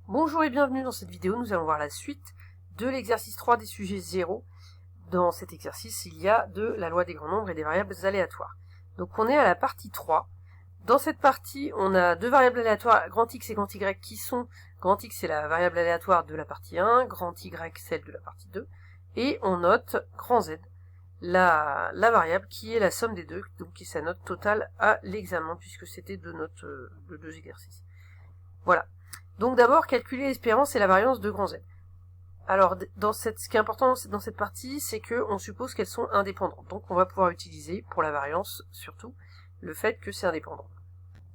Bonjour et bienvenue dans cette vidéo, nous allons voir la suite de l'exercice 3 des sujets 0. Dans cet exercice, il y a de la loi des grands nombres et des variables aléatoires. Donc on est à la partie 3. Dans cette partie, on a deux variables aléatoires, grand X et grand Y, qui sont, grand X c'est la variable aléatoire de la partie 1, grand Y celle de la partie 2, et on note grand Z, la variable qui est la somme des deux, donc qui est sa note totale à l'examen, puisque c'était deux notes de deux exercices. Voilà. Donc d'abord, calculer l'espérance et la variance de grand Z. Alors, ce qui est important dans cette partie, c'est qu'on suppose qu'elles sont indépendantes. Donc on va pouvoir utiliser, pour la variance surtout, le fait que c'est indépendant.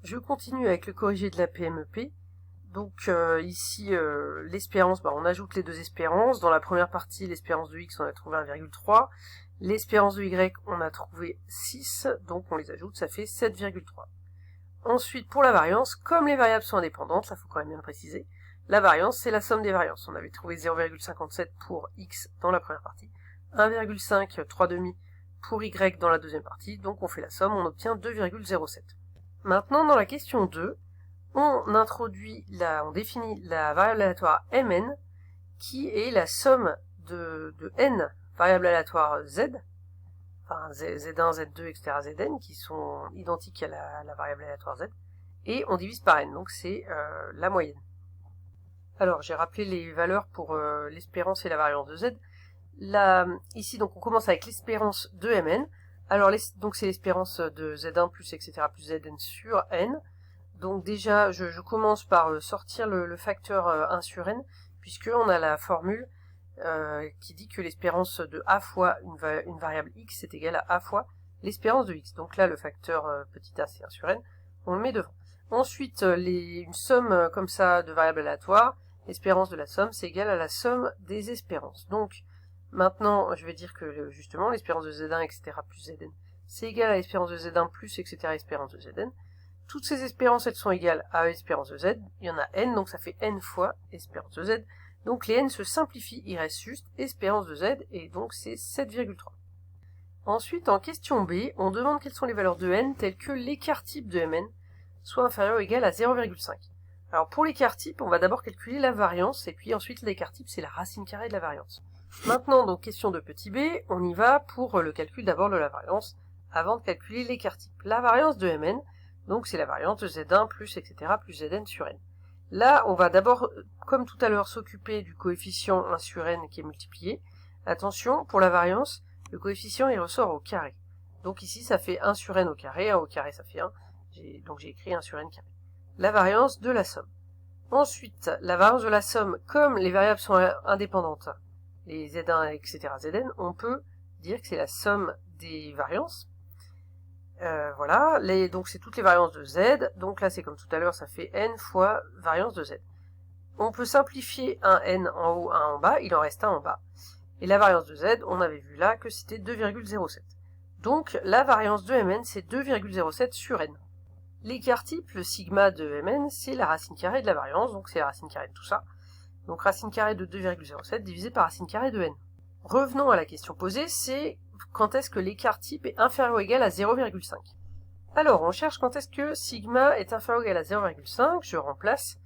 Je continue avec le corrigé de la PMEP. Donc ici, l'espérance, on ajoute les deux espérances. Dans la première partie, l'espérance de X, on a trouvé 1,3. L'espérance de Y, on a trouvé 6. Donc on les ajoute, ça fait 7,3. Ensuite, pour la variance, comme les variables sont indépendantes, ça faut quand même bien le préciser, la variance, c'est la somme des variances. On avait trouvé 0,57 pour X dans la première partie, 1,5, 3,5 pour Y dans la deuxième partie, donc on fait la somme, on obtient 2,07. Maintenant, dans la question 2, on définit la variable aléatoire Mn, qui est la somme de n variables aléatoires Z, Z1, Z2, etc., Zn, qui sont identiques à la variable aléatoire Z, et on divise par n, donc c'est la moyenne. Alors, j'ai rappelé les valeurs pour l'espérance et la variance de Z. Ici, donc, on commence avec l'espérance de Mn. Alors, donc c'est l'espérance de Z1 plus, etc., plus Zn sur n. Donc déjà, je commence par sortir le facteur 1 sur n, puisqu'on a la formule qui dit que l'espérance de a fois une variable x est égale à a fois l'espérance de x. Donc là, le facteur petit a, c'est 1 sur n, on le met devant. Ensuite, une somme comme ça de variables aléatoires, l'espérance de la somme, c'est égal à la somme des espérances. Donc maintenant, je vais dire que justement, l'espérance de Z1, etc., plus Zn, c'est égal à l'espérance de Z1 plus, etc., espérance de Zn. Toutes ces espérances, elles sont égales à l'espérance de Z. Il y en a n, donc ça fait n fois espérance de Z. Donc les n se simplifient, il reste juste espérance de Z, et donc c'est 7,3. Ensuite, en question B, on demande quelles sont les valeurs de n, telles que l'écart type de Mn soit inférieur ou égal à 0,5. Alors pour l'écart type, on va d'abord calculer la variance, et puis ensuite l'écart type, c'est la racine carrée de la variance. Maintenant, donc question de petit b, on y va pour le calcul d'abord de la variance, avant de calculer l'écart type. La variance de Mn, donc c'est la variance de Z1 plus, etc., plus Zn sur n. Là, on va d'abord, comme tout à l'heure, s'occuper du coefficient 1 sur n qui est multiplié. Attention, pour la variance, le coefficient il ressort au carré. Donc ici, ça fait 1 sur n au carré ça fait 1. Donc j'ai écrit 1 sur n carré. La variance de la somme. Ensuite, la variance de la somme, comme les variables sont indépendantes, les Z1, etc., Zn, on peut dire que c'est la somme des variances. Voilà, donc c'est toutes les variances de Z, donc là c'est comme tout à l'heure, ça fait n fois variance de Z. On peut simplifier un n en haut, un en bas, il en reste un en bas. Et la variance de Z, on avait vu là que c'était 2,07. Donc la variance de Mn, c'est 2,07 sur n. L'écart type, le sigma de Mn, c'est la racine carrée de la variance, donc c'est la racine carrée de tout ça. Donc racine carrée de 2,07 divisé par racine carrée de n. Revenons à la question posée, c'est quand est-ce que l'écart type est inférieur ou égal à 0,5. Alors, on cherche quand est-ce que sigma est inférieur ou égal à 0,5, je remplace,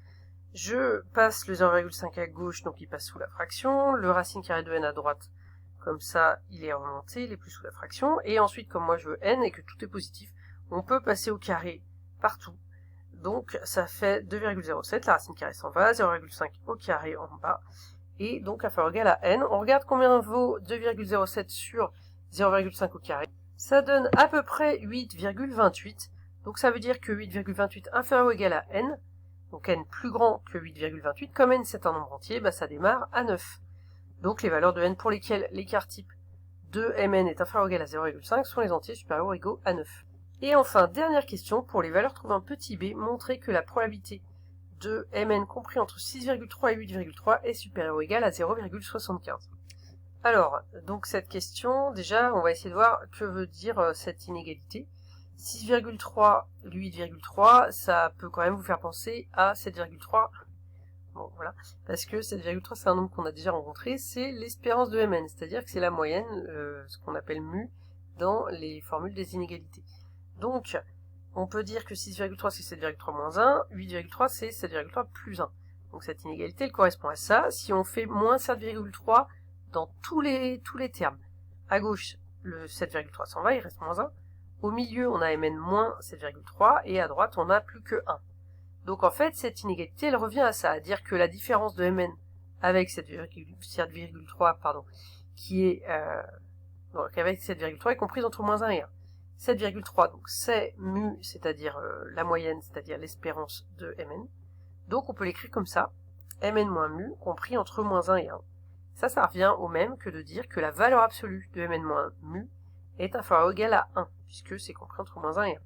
je passe le 0,5 à gauche, donc il passe sous la fraction, le racine carrée de n à droite, comme ça, il est remonté, il est plus sous la fraction, et ensuite, comme moi je veux n et que tout est positif, on peut passer au carré partout. Donc, ça fait 2,07, la racine carrée s'en va, 0,5 au carré en bas, et donc inférieur ou égal à n. On regarde combien vaut 2,07 sur 0,5 au carré. Ça donne à peu près 8,28. Donc ça veut dire que 8,28 inférieur ou égal à n, donc n plus grand que 8,28, comme n c'est un nombre entier, ça démarre à 9. Donc les valeurs de n pour lesquelles l'écart type de Mn est inférieur ou égal à 0,5 sont les entiers supérieurs ou égaux à 9. Et enfin, dernière question, pour les valeurs trouvant petit b, montrer que la probabilité de Mn compris entre 6,3 et 8,3 est supérieure ou égale à 0,75. Alors, donc cette question, déjà, on va essayer de voir que veut dire cette inégalité. 6,3, 8,3, ça peut quand même vous faire penser à 7,3. Bon, voilà, parce que 7,3 c'est un nombre qu'on a déjà rencontré, c'est l'espérance de Mn, c'est-à-dire que c'est la moyenne, ce qu'on appelle mu, dans les formules des inégalités. Donc, on peut dire que 6,3 c'est 7,3 moins 1, 8,3 c'est 7,3 plus 1. Donc cette inégalité, elle correspond à ça. Si on fait moins 7,3 dans tous les termes, à gauche, le 7,3 s'en va, il reste moins 1. Au milieu, on a Mn moins 7,3 et à droite, on a plus que 1. Donc en fait, cette inégalité, elle revient à ça, à dire que la différence de Mn avec 7,3, qui est donc avec 7,3 est comprise entre moins 1 et 1. 7,3, donc c'est mu, c'est-à-dire la moyenne, c'est-à-dire l'espérance de Mn. Donc on peut l'écrire comme ça, Mn moins mu, compris entre moins 1 et 1. Ça revient au même que de dire que la valeur absolue de Mn moins mu est inférieure ou égale à 1, puisque c'est compris entre moins 1 et 1.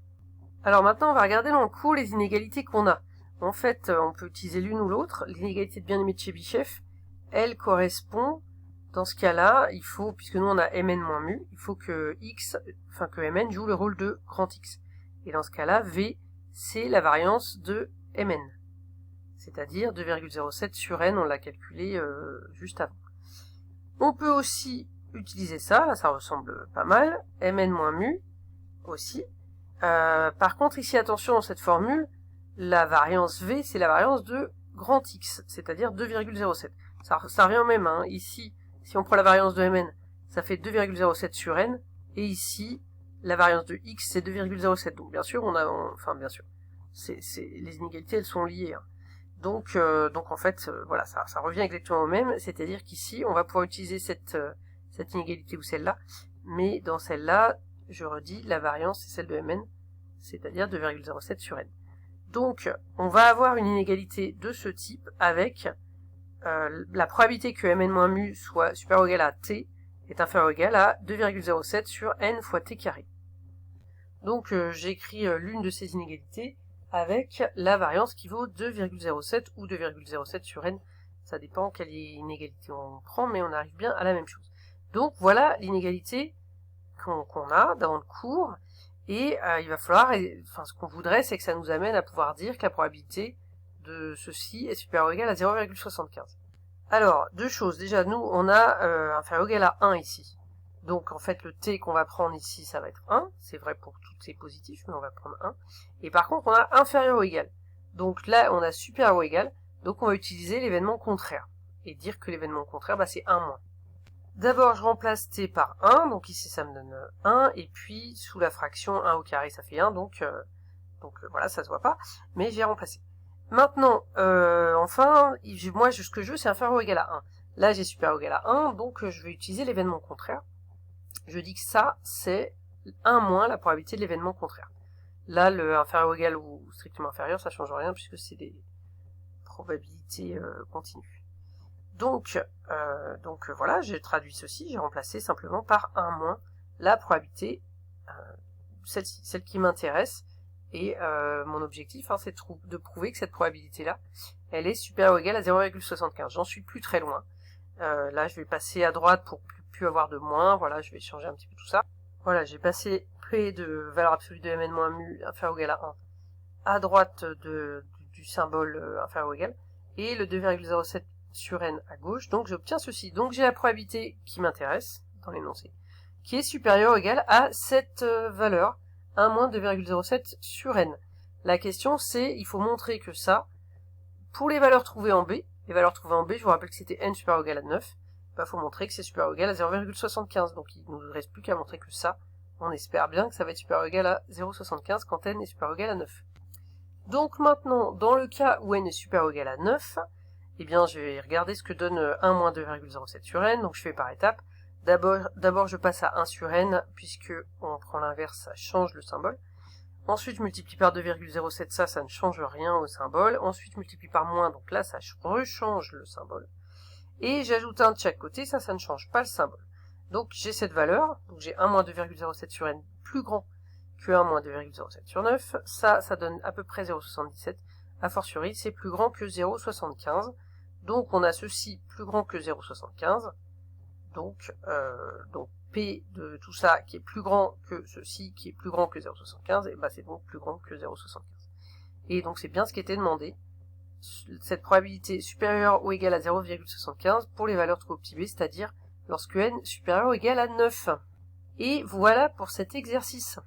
Alors maintenant, on va regarder dans le cours les inégalités qu'on a. En fait, on peut utiliser l'une ou l'autre. L'inégalité de bien-aimé de Chebyshev, elle correspond, dans ce cas-là, il faut, puisque nous on a Mn moins mu, il faut que que Mn joue le rôle de grand X. Et dans ce cas-là, V, c'est la variance de Mn. C'est-à-dire 2,07 sur N, on l'a calculé juste avant. On peut aussi utiliser ça, là ça ressemble pas mal, Mn moins mu, aussi. Par contre, ici, attention, dans cette formule, la variance V, c'est la variance de grand X, c'est-à-dire 2,07. Ça revient au même, hein. Ici, si on prend la variance de Mn, ça fait 2,07 sur N, et ici, la variance de X, c'est 2,07. Donc, bien sûr, les inégalités, elles sont liées, hein. Donc en fait, voilà, ça revient exactement au même, c'est-à-dire qu'ici, on va pouvoir utiliser cette inégalité ou celle-là, mais dans celle-là, je redis, la variance, c'est celle de Mn, c'est-à-dire 2,07 sur N. Donc, on va avoir une inégalité de ce type avec la probabilité que Mn moins mu soit supérieur ou égal à t est inférieur ou égal à 2,07 sur N fois t carré. Donc, j'écris l'une de ces inégalités avec la variance qui vaut 2,07 ou 2,07 sur N. Ça dépend quelle inégalité on prend, mais on arrive bien à la même chose. Donc, voilà l'inégalité qu'on a dans le cours, et il va falloir, ce qu'on voudrait, c'est que ça nous amène à pouvoir dire que la probabilité de ceci est supérieure ou égale à 0,75. Alors, deux choses, déjà nous on a inférieur ou égal à 1 ici, donc en fait le t qu'on va prendre ici ça va être 1, c'est vrai pour tous ces positifs, mais on va prendre 1, et par contre on a inférieur ou égal, donc là on a supérieur ou égal, donc on va utiliser l'événement contraire, et dire que l'événement contraire c'est 1 moins. D'abord, je remplace t par 1, donc ici ça me donne 1, et puis sous la fraction 1 au carré ça fait 1, donc voilà, ça se voit pas, mais j'ai remplacé. Maintenant, enfin, moi ce que je veux c'est inférieur ou égal à 1. Là j'ai supérieur ou égal à 1, donc je vais utiliser l'événement contraire. Je dis que ça c'est 1 moins la probabilité de l'événement contraire. Là le inférieur ou égal ou strictement inférieur ça change rien puisque c'est des probabilités continues. Donc voilà, j'ai traduit ceci, j'ai remplacé simplement par 1 moins la probabilité, celle-ci, celle qui m'intéresse, et mon objectif, c'est de prouver que cette probabilité-là, elle est supérieure ou égale à 0,75. J'en suis plus très loin. Là, je vais passer à droite pour plus avoir de moins, voilà, je vais changer un petit peu tout ça. Voilà, j'ai passé P de valeur absolue de Mn moins mu inférieur ou égal à 1 à droite du symbole inférieur ou égal, et le 2,07 sur N à gauche, donc j'obtiens ceci. Donc j'ai la probabilité qui m'intéresse dans l'énoncé, qui est supérieure ou égale à cette valeur, 1 moins 2,07 sur N. La question c'est, il faut montrer que ça, pour les valeurs trouvées en B, je vous rappelle que c'était N supérieur ou égal à 9, il faut montrer que c'est supérieur ou égal à 0,75, donc il ne nous reste plus qu'à montrer que ça, on espère bien que ça va être supérieur ou égal à 0,75 quand N est supérieur ou égal à 9. Donc maintenant, dans le cas où N est supérieur ou égal à 9, eh bien, je vais regarder ce que donne 1 moins 2,07 sur N, donc je fais par étapes. D'abord, je passe à 1 sur N, puisque on prend l'inverse, ça change le symbole. Ensuite, je multiplie par 2,07, ça ne change rien au symbole. Ensuite, je multiplie par moins, donc là, ça rechange le symbole. Et j'ajoute 1 de chaque côté, ça ne change pas le symbole. Donc, j'ai cette valeur, donc j'ai 1 moins 2,07 sur N plus grand que 1 moins 2,07 sur 9. Ça donne à peu près 0,77. A fortiori, c'est plus grand que 0,75. Donc on a ceci plus grand que 0,75, donc P de tout ça qui est plus grand que ceci qui est plus grand que 0,75, et c'est donc plus grand que 0,75. Et donc c'est bien ce qui était demandé, cette probabilité supérieure ou égale à 0,75 pour les valeurs trop petit b, c'est-à-dire lorsque n supérieur ou égal à 9. Et voilà pour cet exercice.